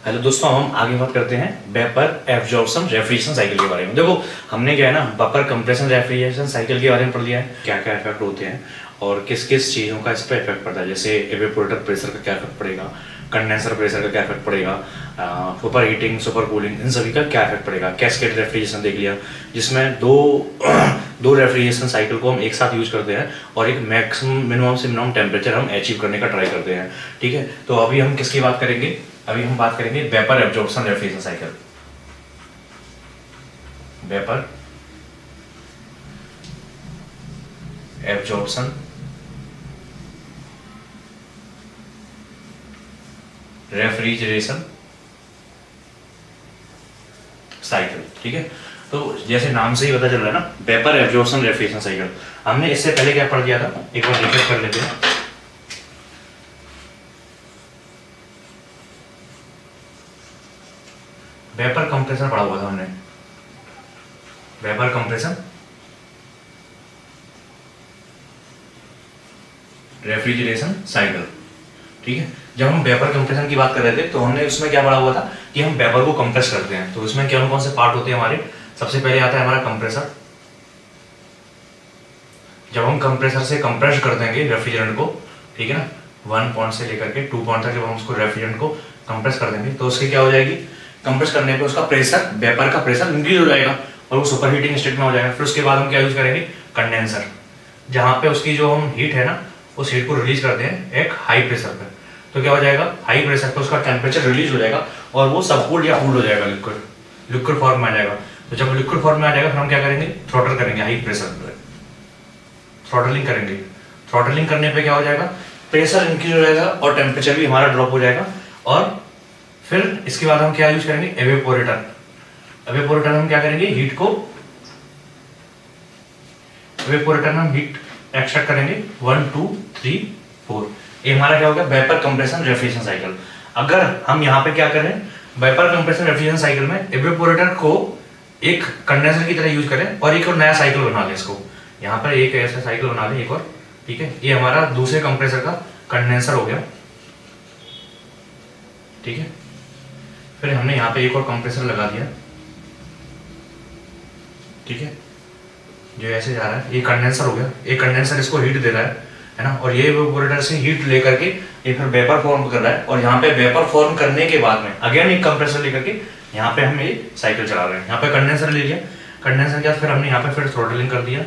Hello दोस्तों, हम आगे बात करते हैं वेपर एब्जॉर्प्शन रेफ्रिजरेशन साइकिल के बारे में। देखो, हमने क्या है ना, वेपर कंप्रेशन रेफ्रिजरेशन साइकिल के बारे में पढ़ लिया है, क्या क्या इफेक्ट होते हैं और किस किस चीज़ों का इस पर इफेक्ट पड़ता है। जैसे एवेपोरेटर प्रेशर का क्या इफेक्ट पड़ेगा, कंडेंसर प्रेशर का क्या इफेक्ट पड़ेगा, सुपर हीटिंग, सुपर कूलिंग, इन सभी का क्या इफेक्ट पड़ेगा। कैस्केड रेफ्रिजरेशन देख लिया, जिसमें दो रेफ्रिजरेशन साइकिल को हम एक साथ यूज करते हैं और एक मैक्सिमम मिनिमम से मिनिमम टेम्परेचर हम अचीव करने का ट्राई करते हैं। ठीक है, तो अभी हम किसकी बात करेंगे? अभी हम बात करेंगे vapour absorption refrigeration cycle. Vapour absorption refrigeration cycle. ठीक है, तो जैसे नाम से ही पता चल रहा है ना, वेपर एब्जॉर्प्शन रेफ्रिजरेशन साइकिल। हमने इससे पहले क्या पढ़ दिया था, एक बार रिपीट कर लेते हैं। वेपर कंप्रेसर पढ़ा हुआ था हमने, वेपर कंप्रेशन रेफ्रिजरेशन साइकिल। ठीक है, जब हम वेपर कंप्रेशन की बात कर रहे थे तो हमने उसमें क्या पढ़ा हुआ था कि हम वेपर को कंप्रेस करते हैं। तो उसमें कौन कौन से पार्ट होते हैं हमारे? सबसे पहले आता है हमारा कंप्रेसर। जब हम कंप्रेसर से कंप्रेस कर देंगे रेफ्रिजरेंट को, ठीक है ना, 1 पॉइंट से लेकर के 2 पॉइंट तक जब हम उसको रेफ्रिजरेंट को कंप्रेस कर देंगे तो उसकी क्या हो जाएगी, कंप्रेस करने पे उसका प्रेशर, वेपर का प्रेशर इंक्रीज हो जाएगा और वो सुपर हीटिंग स्टेट में हो जाएगा। फिर उसके बाद हम क्या यूज करेंगे, कंडेंसर, जहाँ पे उसकी जो हम हीट है ना, उस हीट को रिलीज करते हैं एक हाई प्रेशर पे। तो क्या हो जाएगा, हाई प्रेशर पे उसका टेम्परेचर रिलीज हो जाएगा और वो सबकूल्ड या कूल्ड हो जाएगा, लिक्विड फॉर्म में आ जाएगा। तो जब लिक्विड फॉर्म में आ जाएगा फिर हम क्या करेंगे, थ्रॉटल करेंगे हाई प्रेशर पे, थ्रॉटलिंग करेंगे। थ्रॉटलिंग करने पे क्या हो जाएगा, प्रेशर इंक्रीज हो जाएगा और टेम्परेचर भी हमारा ड्रॉप हो जाएगा। और फिर इसके बाद हम क्या यूज करेंगे, एवेपोरेटर। एवेपोरेटर में हम क्या करेंगे, हीट को, एवेपोरेटर में हम हीट एक्सट्रैक्ट करेंगे 1 2 3 4। ये हमारा क्या होगा, वेपर कंप्रेशन रेफ्रिजरेशन साइकिल। अगर हम यहाँ पे क्या करें, वेपर कंप्रेशन रेफ्रिजरेशन साइकिल में एवेपोरेटर को एक कंडेंसर की तरह यूज करें और एक और नया साइकिल बना लें इसको। यहाँ पर एक ऐसा साइकिल बना लें, एक और। ठीक है, ये हमारा दूसरे कंप्रेसर का कंडेंसर हो गया। ठीक है, फिर हमने यहाँ पे एक और कंप्रेसर लगा दिया। ठीक है, जो ऐसे जा रहा है, ये कंडेंसर हो गया। ये कंडेंसर इसको हीट दे रहा है ना, और ये एवेपोरेटर से हीट लेकर के ये फिर वेपर फॉर्म कर रहा है। और यहाँ पे वेपर फॉर्म करने के बाद में अगेन एक कंप्रेसर लेकर के यहाँ पे हम ये साइकिल चला रहे हैं। यहाँ पे कंडेंसर ले लिया, कंडेंसर के बाद फिर हमने यहाँ पे फिर थ्रॉटलिंग कर दिया।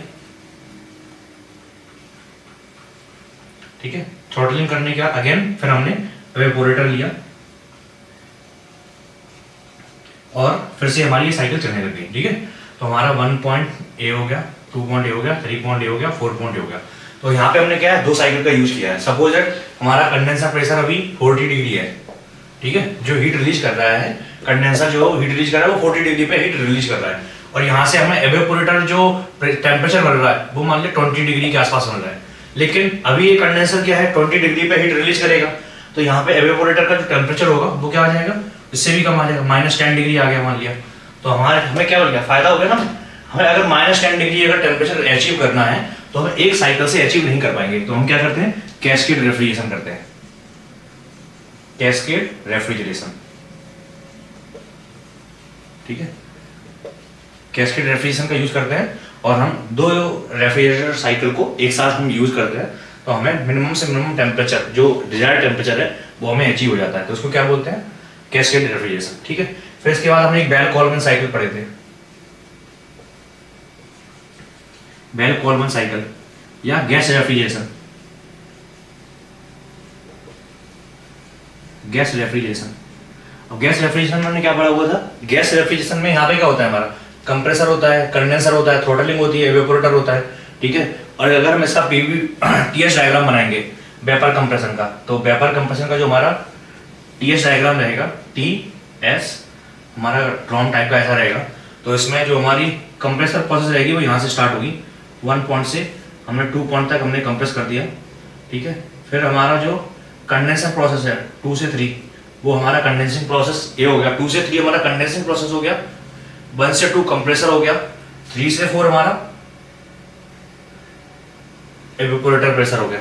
ठीक है, थ्रॉटलिंग करने के बाद अगेन फिर हमने एवेपोरेटर लिया और फिर से हमारी ये साइकिल चलने लग गई। ठीक है, तो हमारा 1 पॉइंट ए हो गया, 2 पॉइंट ए हो गया, 3 पॉइंट ए हो गया, 4 पॉइंट ए हो गया। तो यहाँ पे हमने क्या है, 2 साइकिल का यूज किया है। सपोज दैट हमारा कंडेंसर प्रेशर अभी 40 डिग्री है। ठीक है, जो हीट रिलीज कर रहा है, कंडेंसर जो हीट रिलीज कर रहा है वो 40 डिग्री पे हीट रिलीज कर रहा है। और यहाँ से हमें एवेपोरेटर जो टेम्परेचर बन रहा है वो मान लिया 20 डिग्री के आसपास बन रहा है। लेकिन अभी ये कंडेंसर क्या है, 20 डिग्री पे हीट रिलीज करेगा। तो यहाँ पे एवेपोरेटर का जो टेम्परेचर होगा वो क्या आ जाएगा, इससे भी कम आ जाएगा, -10 डिग्री आ गया मान लिया। तो हमें क्या हो गया, फायदा हो गया ना। हमें अगर -10 डिग्री अगर टेम्परेचर अचीव करना है तो हम एक साइकिल से अचीव नहीं कर पाएंगे। तो हम क्या करते हैं, कैस्केड रेफ्रिजरेशन करते हैं, कैस्केड रेफ्रिजरेशन। ठीक है, कैस्केड रेफ्रिजरेशन का यूज करते हैं और हम 2 रेफ्रिजरेटर साइकिल को एक साथ हम यूज करते हैं। तो हमें मिनिमम से मिनिमम टेम्परेचर, जो डिजायर्ड टेम्परेचर है वो हमें अचीव हो जाता है। तो उसको क्या बोलते हैं, कैस्केड रेफ्रिजरेशन। ठीक है, फिर इसके बाद हमने एक बेल कोलमैन साइकिल पढ़े थे, बेल कोलमैन साइकिल या गैस रेफ्रिजरेशन। गैस रेफ्रिजरेशन, अब गैस रेफ्रिजरेशन में हमने क्या पढ़ा हुआ था, गैस रेफ्रिजरेशन में यहाँ पे क्या होता है, हमारा कंप्रेसर होता है, कंडेंसर होता है, थ्रॉटलिंग होती है, एवेपोरेटर होता है। ठीक है, और अगर हम इसका टीएस डायग्राम बनाएंगे वेपर कंप्रेशन का, तो वेपर कंप्रेशन का जो हमारा टीएस डायग्राम रहेगा, टीएस हमारा ड्रॉन टाइप का ऐसा रहेगा। तो इसमें जो हमारी कंप्रेसर प्रोसेस रहेगी वो यहाँ से स्टार्ट होगी, 1 पॉइंट से हमने 2 पॉइंट तक हमने कंप्रेस कर दिया। ठीक है, फिर हमारा जो कंडेंसर प्रोसेस है 2 से 3, वो हमारा कंडेंसिंग प्रोसेस ये हो गया। 2 से 3 हमारा कंडेंसिंग प्रोसेस हो गया, 1 से 2 कंप्रेसर हो गया, 3 से 4 हमारा एवेपोरेटर प्रेशर हो गया,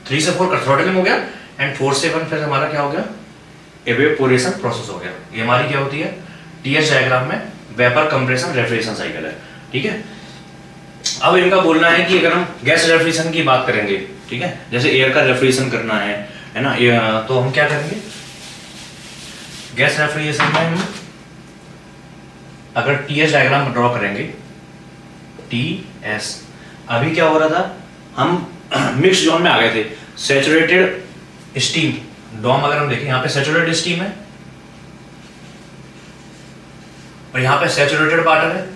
3 से 4 का थ्रॉटलिंग हो गया, एंड 4 से 1 फिर हमारा क्या हो गया, एवेपोरेशन प्रोसेस हो गया। ये हमारी क्या होती है, टीएच डायग्राम में वेपर कंप्रेशन रेफ्रिजरेशन साइकिल है, ठीक है। अब इनका बोलना है कि अगर हम गैस रेफ्रिजरेशन की बात करेंगे, ठीक है, जैसे एयर का रेफ्रिजरेशन करना है ना, तो हम क्या करेंगे, गैस रेफ्रिजरेशन में हम अगर टीएस डायग्राम ड्रॉ करेंगे, टीएस, अभी क्या हो रहा था, हम मिक्स जोन में आ गए थे, सैचुरेटेड स्टीम, डॉम अगर हम देखें यहाँ पे सैचुरेटेड स्टीम है और यहाँ पे सैचुरेटेड वाटर है,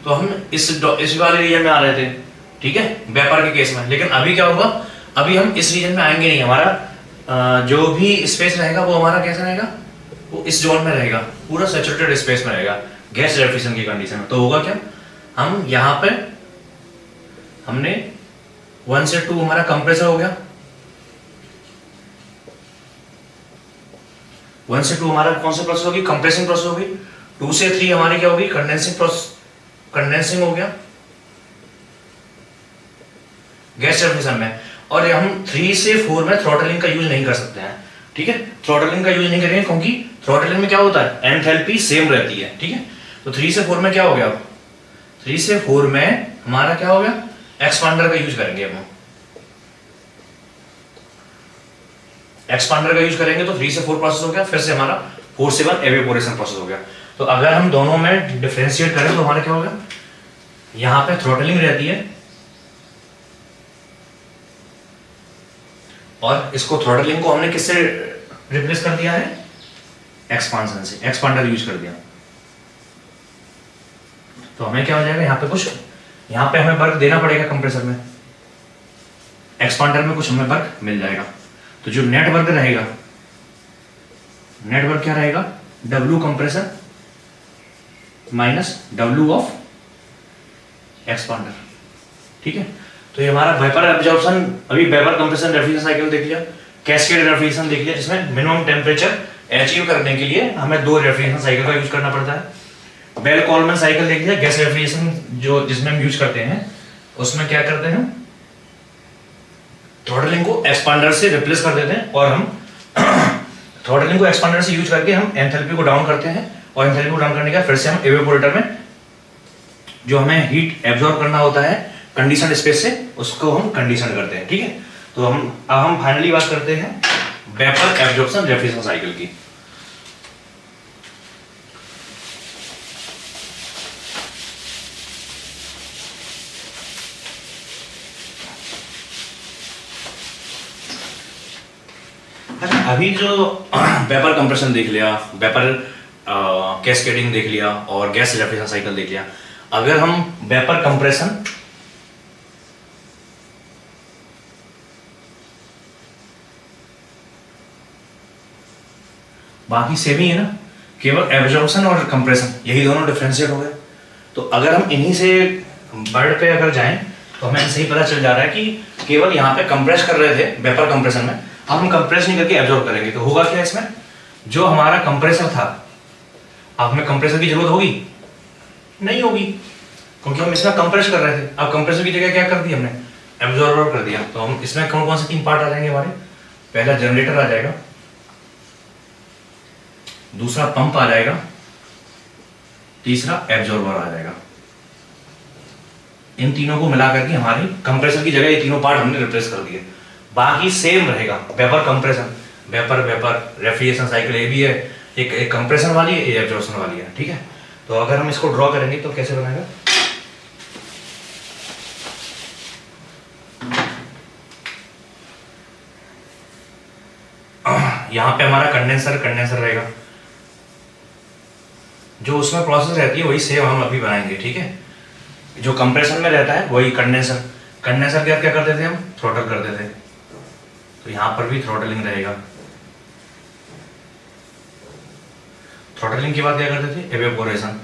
तो हम इस वाले रीजन में आ रहे थे, ठीक है, वेपर के केस में। लेकिन अभी क्या होगा, अभी हम इस रीजन में आएंगे नहीं, हमारा जो भी स्पेस रहेगा वो हमारा कैसा रहेगा, वो इस जोन में रहेगा, पूरा सैचुरेटेड स्पेस में रहेगा गैस रेफ्रिजरेशन की कंडीशन में। तो होगा क्या, हम यहाँ पे हमने 1 से 2 हमारा कंप्रेसर हो गया, 1 से 2 हमारा कौन सा प्रोसेस होगी, कंप्रेसिंग प्रोसेस होगी। 2 से 3 हमारी क्या होगी, कंडेंसिंग प्रोसेस, कंडेंसिंग हो गया गैस रेफ्रिजरेशन में। और हम 3 से 4 में थ्रॉटलिंग का यूज नहीं कर सकते हैं, ठीक है, थ्रॉटलिंग का यूज नहीं करेंगे क्योंकि थ्रॉटलिंग में क्या होता है, एंथैल्पी सेम रहती है, ठीक है। तो 3 से 4 में क्या हो गया, 3 से 4 में हमारा क्या हो गया, एक्सपांडर का यूज करेंगे हम, एक्सपांडर का यूज करेंगे तो 3 से 4 प्रोसेस हो गया, फिर से हमारा 4 से 1 एवेपोरेशन प्रोसेस हो गया। तो अगर हम दोनों में डिफरेंशिएट करें तो हमारा क्या होगा, यहां पे थ्रॉटलिंग रहती है और इसको थ्रॉटलिंग को हमने किससे रिप्लेस कर दिया है, एक्सपांशन से, एक्सपांडर यूज कर दिया। तो हमें क्या हो जाएगा, यहाँ पे कुछ, यहाँ पे हमें वर्क देना पड़ेगा कंप्रेसर में, एक्सपांडर में कुछ हमें वर्क मिल जाएगा। तो जो नेट वर्क रहेगा, नेट वर्क क्या रहेगा, W compressor minus W of expander, ठीक है। तो ये हमारा वेपर एब्जॉर्प्शन, अभी वेपर कंप्रेशन रेफ्रिजरेशन साइकिल देख लिया, कैस्केड रेफ्रिजरेशन देख लिया, जिसमें मिनिमम टेम्परेचर अचीव करने के लिए हमें 2 रेफ्रिजरेशन साइकिल का यूज करना पड़ता है। बेल कॉलमैन साइकिल देख लिया, गैस रेफ्रिजरेशन जो जिसमें हम यूज करते हैं, उसमें क्या करते हैं, थ्रॉटलिंग को एक्सपांडर से रिप्लेस कर देते हैं और हम थ्रॉटलिंग को एक्सपांडर से यूज करके हम एंथैल्पी को डाउन करते हैं और एंथैल्पी को डाउन करने का फिर से हम एवेपोरेटर में जो हमें हीट एब्जॉर्ब करना होता है कंडीशन स्पेस से, उसको हम कंडीशन करते हैं, ठीक है। तो अब हम फाइनली बात करते हैं वेपर एब्जॉर्प्शन रेफ्रिजरेशन साइकिल की। अभी जो वेपर कंप्रेशन देख लिया, वेपर कैस्केडिंग देख लिया और गैस रेफ्रिजरेशन साइकिल देख लिया, अगर हम वेपर कंप्रेशन बाकी सेम ही है ना, केवल एब्जॉर्प्शन और कंप्रेशन यही दोनों डिफरेंशिएट हो गए। तो अगर हम इन्हीं से वर्ड पे अगर जाएं तो हमें सही पता चल जा रहा है कि केवल यहाँ पे कंप्रेस कर रहे थे वेपर कंप्रेशन में, अब हम कंप्रेस नहीं करके एब्जॉर्ब करेंगे। तो होगा क्या इसमें, जो हमारा कंप्रेसर था, अब हमें कंप्रेसर की जरूरत होगी नहीं होगी, क्योंकि हम इसमें कंप्रेस कर रहे थे। अब कंप्रेसर की जगह क्या कर दिया हमने, एब्जॉर्बर कर दिया। तो हम इसमें कौन कौन से 3 पार्ट आ जाएंगे हमारे, पहला जनरेटर आ जाएगा, दूसरा पंप आ जाएगा, तीसरा एब्जॉर्बर आ जाएगा। इन तीनों को मिला करके हमारी कंप्रेसर की जगह ये तीनों पार्ट हमने रिप्लेस कर दिए। बाकी सेम रहेगा, vapour compression, vapour refrigeration cycle ये भी है, एक कंप्रेशन वाली है, एक एब्जॉर्प्शन वाली है, ठीक है। तो अगर हम इसको ड्रॉ करेंगे तो कैसे बनेगा, यहाँ पे हमारा कंडेंसर रहेगा, जो उसमें प्रोसेस रहती है वही सेम हम अभी बनाएंगे, ठीक है। जो कंप्रेशन में रहता है वही कंडेंसर क्या करते थे हम, थ्रॉटल करते थे। तो यहाँ पर भी थ्रॉटलिंग रहेगा। थ्रॉटलिंग के बाद क्या करते थे, एवेपोरेशन।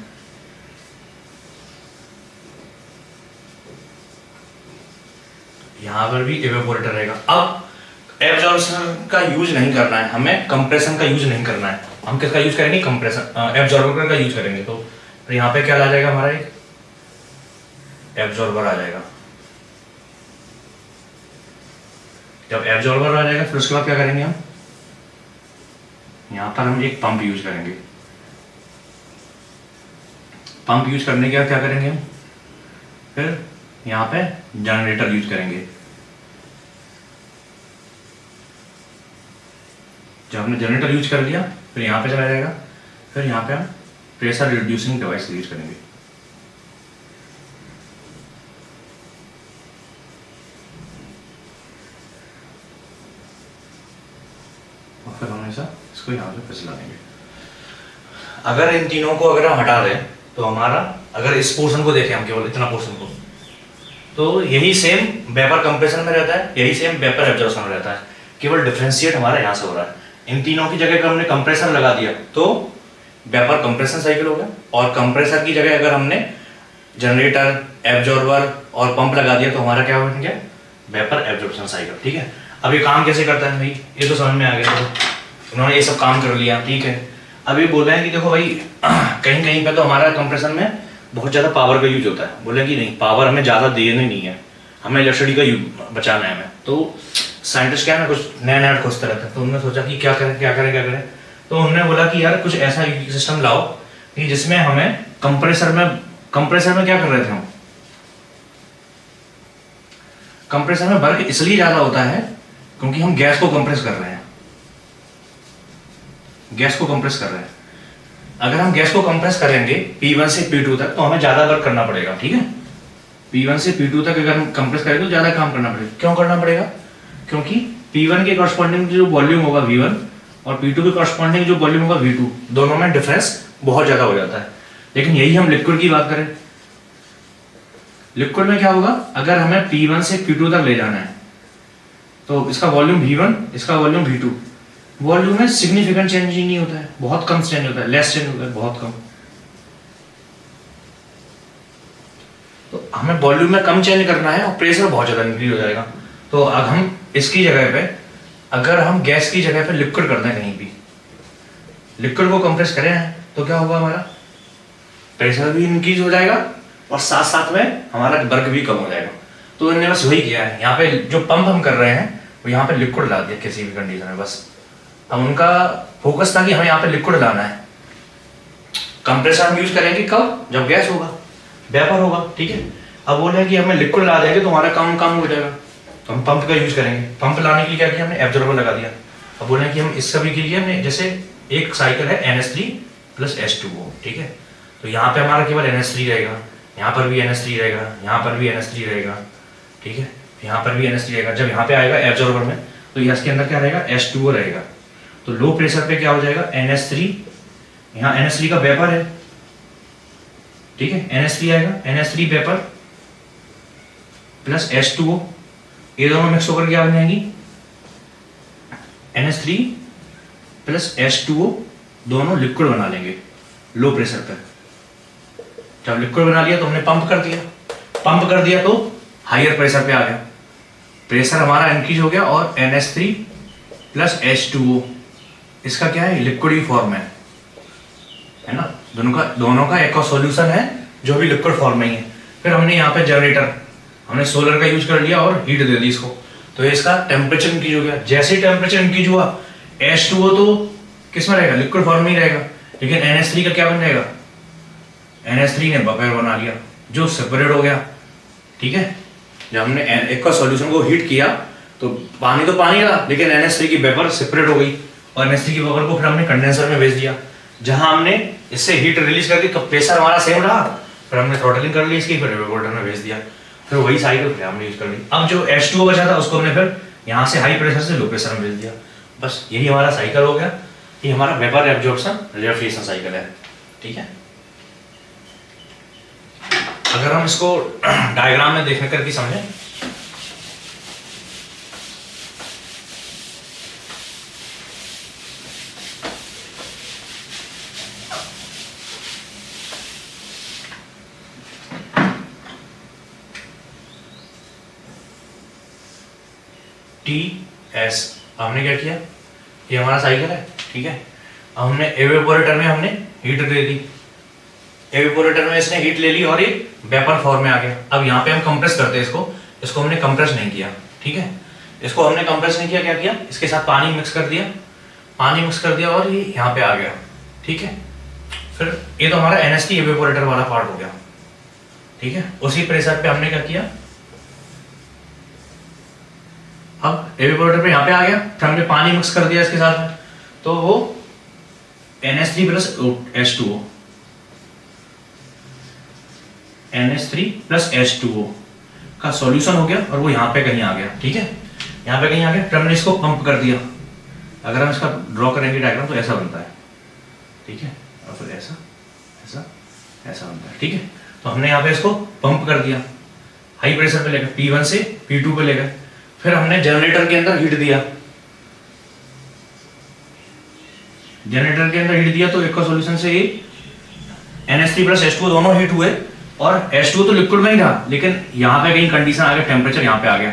यहाँ पर भी एवेपोरेटर रहेगा। अब एब्जॉर्प्शन का यूज नहीं करना है हमें, कंप्रेशन का यूज नहीं करना है, हम किसका यूज करेंगे, कंप्रेशन एब्जॉर्बर का यूज करेंगे। तो यहाँ पे क्या आ जाएगा हमारा, एक एब्जॉर्बर आ जाएगा। जब एब्जॉर्बर आ जाएगा फिर उसके बाद क्या करेंगे हम, यहाँ पर हम एक पंप यूज करेंगे। पंप यूज करने के बाद क्या करेंगे हम, फिर यहाँ पे जनरेटर यूज करेंगे। जब हमने जनरेटर यूज कर लिया फिर यहाँ पे चला जाएगा, फिर यहाँ पे हम प्रेशर रिड्यूसिंग डिवाइस यूज करेंगे। और फिर हम ऐसा इसको यहाँ पे फिसला देंगे। अगर इन तीनों को अगर हम हटा दें तो हमारा, अगर इस पोर्शन को देखें हम, केवल इतना पोर्शन को, तो यही सेम वेपर कंप्रेशन में रहता है, यही सेम वेपर एब्जॉर्प्शन में रहता है, केवल डिफरेंशिएट हमारा यहाँ से हो रहा है। इन तीनों की जगह पर हमने कंप्रेसर लगा दिया तो वेपर कंप्रेशन साइकिल हो गया, और कंप्रेसर की जगह अगर हमने जनरेटर, एब्जॉर्बर और पंप लगा दिया तो हमारा क्या बन गया, वेपर एब्जॉर्प्शन साइकिल। ठीक है, अब ये काम कैसे करता है भाई, ये तो समझ में आ गया। तो उन्होंने ये सब काम कर लिया, ठीक है। अब ये बोल रहे हैं कि देखो भाई कहीं कहीं पे तो हमारा कंप्रेशन में बहुत ज़्यादा पावर का यूज होता है। बोले कि नहीं, पावर हमें ज़्यादा देनी नहीं है, हमें इलेक्ट्रिसिटी का यूज बचाना है हमें। तो साइंटिस्ट क्या है ना, कुछ नया नया खोजते रहते हैं। तो उन्होंने सोचा कि क्या करें। तो उन्होंने बोला कि यार कुछ ऐसा सिस्टम लाओ कि जिसमें हमें कंप्रेसर में क्या कर रहे थे हम, कंप्रेसर में वर्क इसलिए ज़्यादा होता है क्योंकि हम गैस को कंप्रेस कर रहे हैं, अगर हम गैस को कंप्रेस करेंगे P1 से P2 तक तो हमें ज़्यादा वर्क करना पड़ेगा। ठीक है, P1 से P2 तक अगर हम कंप्रेस करेंगे तो ज़्यादा काम करना पड़ेगा। क्यों करना पड़ेगा, क्योंकि P1 के कॉरस्पॉन्डिंग जो वॉल्यूम होगा V1 और P2 के कॉरस्पॉन्डिंग जो वॉल्यूम होगा V2, दोनों में डिफरेंस बहुत ज़्यादा हो जाता है। लेकिन यही हम लिक्विड की बात करें, लिक्विड में क्या होगा, अगर हमें P1 से P2 तक ले जाना है तो इसका वॉल्यूम V1, इसका वॉल्यूम V2, वॉल्यूम में सिग्निफिकेंट चेंज ही नहीं होता है, बहुत कम चेंज होता है, लेस चेंज होता है, बहुत कम। तो हमें वॉल्यूम में कम चेंज करना है और प्रेशर बहुत ज़्यादा इंक्रीज हो जाएगा। तो अब हम इसकी जगह पे, अगर हम गैस की जगह पे लिक्विड करते हैं, कहीं भी लिक्विड को कंप्रेस करें हैं तो क्या होगा, हमारा प्रेशर भी इंक्रीज हो जाएगा और साथ साथ में हमारा वर्क भी कम हो जाएगा। तो इन्होंने बस वही किया है, यहाँ पे जो पंप हम कर रहे हैं वो यहाँ पे लिक्विड ला दिया किसी भी कंडीशन में। बस अब उनका फोकस था कि हमें यहाँ पे लिक्विड लाना है। कंप्रेसर हम यूज करेंगे कब, जब गैस होगा, वेपर होगा। ठीक है, अब बोल रहे हैं कि हमें लिक्विड ला देंगे तो हमारा काम कम हो जाएगा, तो हम पंप का यूज करेंगे। पंप लाने के लिए क्या किया हमने, एब्जॉर्बर लगा दिया। अब बोल रहे हैं कि हम इस सभी के लिए हमने, जैसे एक साइकिल है NH3 + H2O। ठीक है, तो यहाँ पे हमारा केवल NH3 रहेगा, यहाँ पर भी NH3 रहेगा, यहाँ पर भी NH3 रहेगा। ठीक है, यहाँ पर भी NH3 रहेगा। जब यहाँ पे आएगा एब्जॉर्बर में तो इसके अंदर क्या रहेगा, H2O रहेगा। तो लो प्रेशर पे क्या हो जाएगा, NH3, यहाँ NH3 का वेपर है। ठीक है, NH3 आएगा, NH3 वेपर प्लस H2O, ये दोनों मिक्स होकर क्या बनेगी, NH3 + H2O, दोनों लिक्विड बना लेंगे लो प्रेशर पर। जब लिक्विड बना लिया तो हमने पंप कर दिया तो हायर प्रेशर पे आ गया, प्रेशर हमारा इंक्रीज हो गया और NH3 + H2O, इसका क्या है, लिक्विड ही फॉर्म है ना। दोनों का एक और सॉल्यूशन है जो भी लिक्विड फॉर्म में ही है। फिर हमने यहाँ पे जनरेटर, हमने सोलर का यूज कर लिया और हीट दे दी इसको, तो इसका टेम्परेचर इंक्रीज हो गया। जैसे ही टेम्परेचर इंक्रीज हुआ H2O तो किस में रहेगा, लिक्विड फॉर्म में ही रहेगा। लेकिन NH3 का क्या बन जाएगा, NH3 ने वेपर बना लिया जो सेपरेट हो गया। ठीक है, जब हमने एक का सॉल्यूशन को हीट किया तो पानी रहा, लेकिन NH3 की वेपर सेपरेट हो गई और NH3 की वेपर को फिर हमने कंडेंसर में भेज दिया, जहां हमने इससे हीट रिलीज करके प्रेशर हमारा सेम रहा, फिर हमने थ्रॉटलिंग कर ली इसकी, फिर वेपर में भेज दिया, फिर वही साइकिल फिर हमने यूज कर ली। अब जो H2O बचा था उसको हमने फिर यहाँ से हाई प्रेशर से लो प्रेशर में भेज दिया। बस यही हमारा साइकिल हो गया, ये हमारा वेपर एब्जॉर्प्शन रेफ्रिजरेशन साइकिल है। ठीक है, अगर हम इसको डायग्राम में देखने करके समझें, TS, हमने क्या किया, ये हमारा साइकिल है। ठीक है, अब हमने एवेपोरेटर में हमने हीट दे दी, एवेपोरेटर में इसने हीट ले ली और ये वेपर फॉर्म में आ गया। अब यहाँ पे हम कंप्रेस करते हैं इसको हमने कंप्रेस नहीं किया। ठीक है, इसको हमने कंप्रेस नहीं किया, क्या किया, इसके साथ पानी मिक्स कर दिया, पानी मिक्स कर दिया और ये यहाँ पे आ गया, ठीक है। फिर ये तो हमारा NH3 इवेपोरेटर वाला पार्ट हो गया, ठीक है। उसी प्रेशर पे हमने क्या किया, अब इवेपोरेटर पे यहाँ पे आ गया, फिर हमने पानी मिक्स कर दिया इसके साथ में, तो वो NH3 plus H2O, NH3 plus H2O का सॉल्यूशन हो गया और वो यहाँ पे कहीं आ गया, ठीक है। यहाँ पे कहीं आ गया, फिर हमने इसको पंप कर दिया। अगर हम इसका ड्रॉ करेंगे डायग्राम तो ऐसा बनता है, ठीक है, और फिर ऐसा ऐसा ऐसा बनता है, ठीक है। तो हमने यहाँ पे इसको पंप कर दिया, हाई प्रेशर पे लेकर P1 से P2 पे लेकर, फिर हमने जनरेटर के अंदर हीट दिया, जनरेटर के अंदर हीट दिया तो एक सॉल्यूशन से ये NH3 प्लस H2O दोनों हीट हुए, और H2O तो लिक्विड में ही था, लेकिन यहाँ पे कहीं कंडीशन आ गया, टेम्परेचर यहाँ पे आ गया,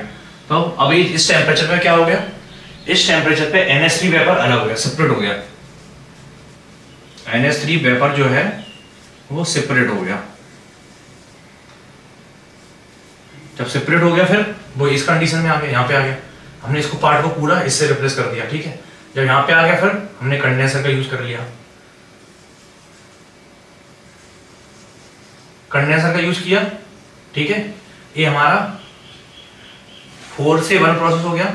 तो अभी इस टेम्परेचर पे क्या हो गया, इस टेम्परेचर पे NH3 वेपर अलग हो गया, सेपरेट हो गया। NH3 वेपर जो है वो सेपरेट हो गया। जब सेपरेट हो गया फिर वो इस कंडीशन में आ गया, यहाँ पे आ गया, हमने इसको पार्ट को पूरा इससे रिप्लेस कर दिया, ठीक है। जब यहाँ पे आ गया फिर हमने कंडेंसर का यूज कर लिया, कंडेंसर का यूज किया, ठीक है। ये हमारा 4 से 1 प्रोसेस हो गया,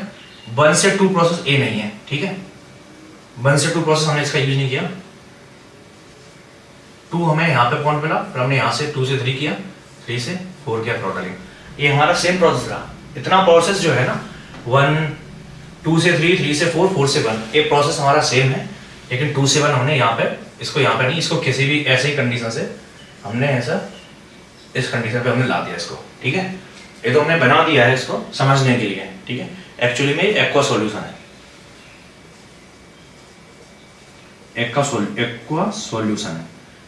1 से 2 प्रोसेस ए नहीं है, ठीक है। 1 से 2 प्रोसेस हमने इसका यूज नहीं किया, 2 हमें यहाँ पे पॉइंट मिला, फिर हमने यहाँ से 2 से 3 किया, 3 से 4 किया थ्रॉटलिंग, ये हमारा सेम प्रोसेस रहा। इतना प्रोसेस जो है ना 1 2 से 3 3 से 4 4 से 1, ये प्रोसेस हमारा सेम है, लेकिन 2 से 1 हमने यहाँ पे इसको यहाँ पे नहीं, इसको किसी भी ऐसे ही कंडीशन से हमने ऐसा इस कंडीशन पे हमने ला दिया इसको, ठीक है। ये तो हमने बना दिया है इसको समझने के लिए, ठीक है। एक्चुअली में एक्वा सॉल्यूशन है, एक्वा सॉल्यूशन है,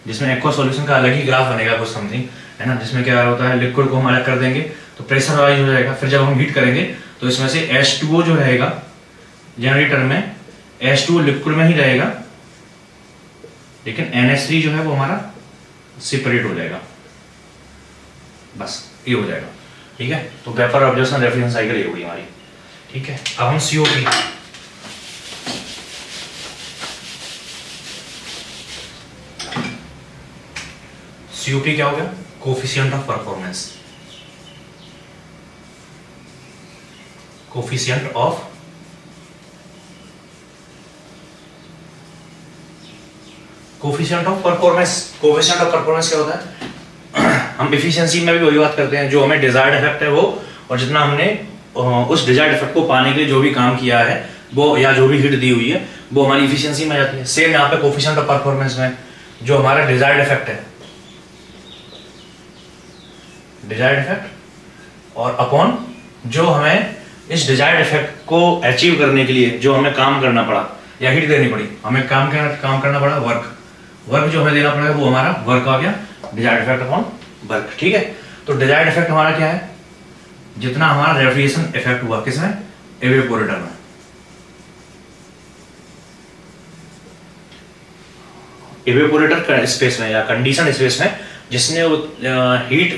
जिसमें एक्वा सॉल्यूशन का अलग ही ग्राफ बनेगा कुछ समथिंग, है ना, जिसमें क्या होता है, लिक्विड को हम अलग कर देंगे तो प्रेशर राइज हो जाएगा, फिर जब हम हीट करेंगे तो इसमें से H2O जो रहेगा जनरेटर में, H2O लिक्विड में ही रहेगा, लेकिन NH3 जो है वो हमारा सेपरेट हो जाएगा, बस ये हो जाएगा, ठीक है। तो वेपर ऑब्जर्वेशन रेफ्रिजरेशन साइकिल ये होगी हमारी, ठीक है। अब हम COP, COP क्या हो गया, coefficient of performance, coefficient of performance क्या होता है, हम एफिशिएंसी में भी वही बात करते हैं, जो हमें डिजायर्ड इफेक्ट है वो, और जितना हमने उस डिजायर्ड इफेक्ट को पाने के लिए जो भी काम किया है वो, या जो भी हीट दी हुई है वो हमारी एफिशिएंसी में आ जाती है। सेम यहाँ पे कोफिशिएंट ऑफ परफॉर्मेंस में जो हमारा डिजायर्ड इफेक्ट है, डिजायर्ड इफेक्ट और अपॉन जो हमें इस डिजायर्ड इफेक्ट को अचीव करने के लिए जो हमें काम करना पड़ा या हीट देनी पड़ी, हमें काम करना पड़ा, वर्क जो हमें देना पड़ेगा वो हमारा वर्क आ गया, डिजायर्ड इफेक्ट अपॉन वर्क, ठीक है। तो डिजायर्ड इफेक्ट हमारा क्या है, जितना हमारा रेफ्रिजरेशन इफेक्ट हुआ किसमें, इवेपोरेटर में, इवेपोरेटर स्पेस में या कंडीशन स्पेस में जिसने हीट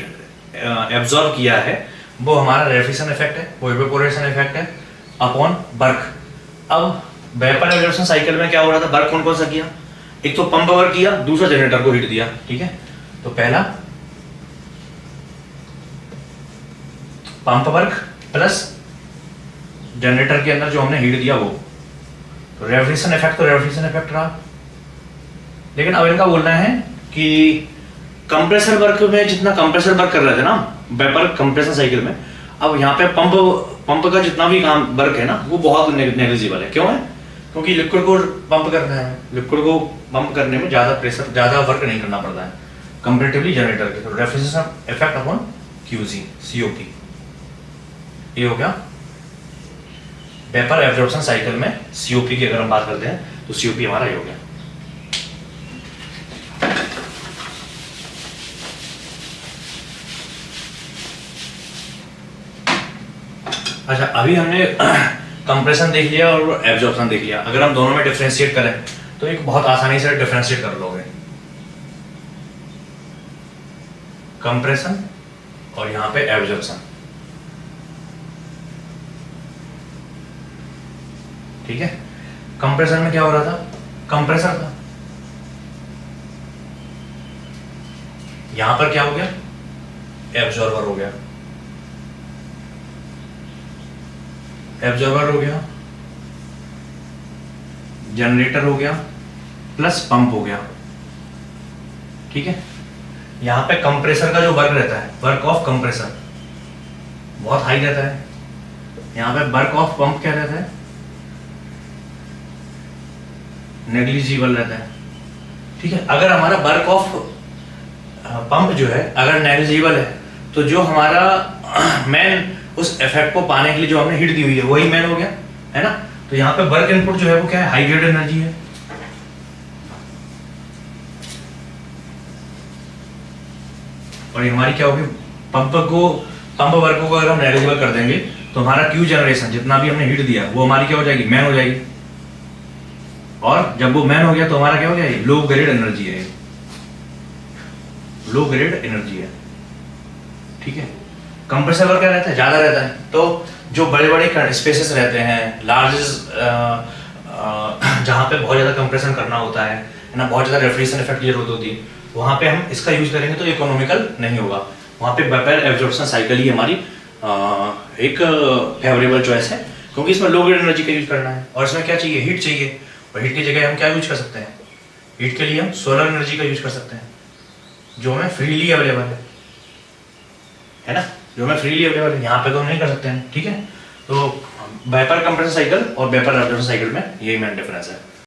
एब्जॉर्ब किया है वो हमारा रेफ्रिजरेशन इफेक्ट है, वो इवेपोरेशन इफेक्ट है अपॉन वर्क। अब वेपर एब्जॉर्प्शन साइकिल में क्या हो रहा था, वर्क कौन कौन सा किया, एक तो पंप वर्क किया, दूसरा जनरेटर को हीट दिया, ठीक है। तो पहला पंप वर्क प्लस जनरेटर के अंदर जो हमने हीट दिया वो, तो रेफ्रिजरेशन इफेक्ट रहा। लेकिन अब इनका बोलना है कि कंप्रेसर वर्क में जितना कंप्रेसर वर्क कर रहे थे ना वेपर कंप्रेसर साइकिल में, अब यहाँ पे पंप का जितना भी काम वर्क है ना वो बहुत नेग्लिजिबल है। क्यों है, क्योंकि लिक्विड को पंप करना है, लिक्विड को पंप करने में ज़्यादा वर्क नहीं करना पड़ता है कंपेरेटिवली जनरेटर के। तो refrigeration effect upon QC COP, ये हो गया वेपर एब्जॉर्प्शन साइकिल में COP की अगर हम बात करते हैं तो COP हमारा ये हो गया। अच्छा, अभी हमने कंप्रेशन देख लिया और एब्जॉर्प्शन देख लिया। अगर हम दोनों में डिफरेंशिएट करें तो एक बहुत आसानी से डिफरेंशिएट कर लोगे, कंप्रेशन और यहाँ पे एब्जॉर्प्शन, ठीक है। कंप्रेसर में क्या हो रहा था, कंप्रेसर था। यहां पर क्या हो गया, एब्जॉर्बर हो गया, एब्जॉर्बर हो गया, जनरेटर हो गया, प्लस पंप हो गया। ठीक है, यहां पे कंप्रेसर का जो वर्क रहता है, वर्क ऑफ कंप्रेसर बहुत हाई रहता है। यहां पे वर्क ऑफ पंप क्या रहता है, नेग्लिजिबल रहता है। ठीक है, अगर हमारा वर्क ऑफ पंप जो है अगर नेग्लिजिबल है तो जो हमारा मैन उस इफेक्ट को पाने के लिए जो हमने हीट दी हुई है वही मैन हो गया, है ना। तो यहाँ पे वर्क इनपुट जो है वो क्या है, हाई ग्रेड एनर्जी है। और ये हमारी क्या होगी, पंप वर्क को अगर हम नेग्लिजिबल कर देंगे तो हमारा क्यू जनरेशन जितना भी हमने हीट दिया वो हमारी क्या हो जाएगी, मैन हो जाएगी। और जब वो मैन हो गया तो हमारा क्या हो गया, लो ग्रेड एनर्जी है, लो ग्रेड एनर्जी है। ठीक है, कंप्रेसर वर्क क्या रहता है, ज्यादा रहता है। तो जो बड़े बड़े स्पेसेस रहते हैं, लार्ज जहाँ पे बहुत ज्यादा कंप्रेशन करना होता है ना, बहुत ज्यादा रेफ्रिजरेशन इफेक्ट की जरूरत होती है, वहाँ पे हम इसका यूज करेंगे तो इकोनॉमिकल नहीं होगा। वहाँ पे वेपर एब्जॉर्प्शन साइकिल ही हमारी एक फेवरेबल चॉइस है, क्योंकि इसमें लो ग्रेड एनर्जी का यूज करना है। और इसमें क्या चाहिए, हीट चाहिए। और हीट की जगह हम क्या यूज कर सकते हैं, हीट के लिए हम सोलर एनर्जी का यूज कर सकते हैं, जो हमें फ्रीली अवेलेबल है ना, जो हमें फ्रीली अवेलेबल है। यहाँ पे तो हम नहीं कर सकते हैं। ठीक है, तो वेपर कंप्रेसर साइकिल और वेपर एब्जॉर्प्शन साइकिल में यही मेन डिफरेंस है।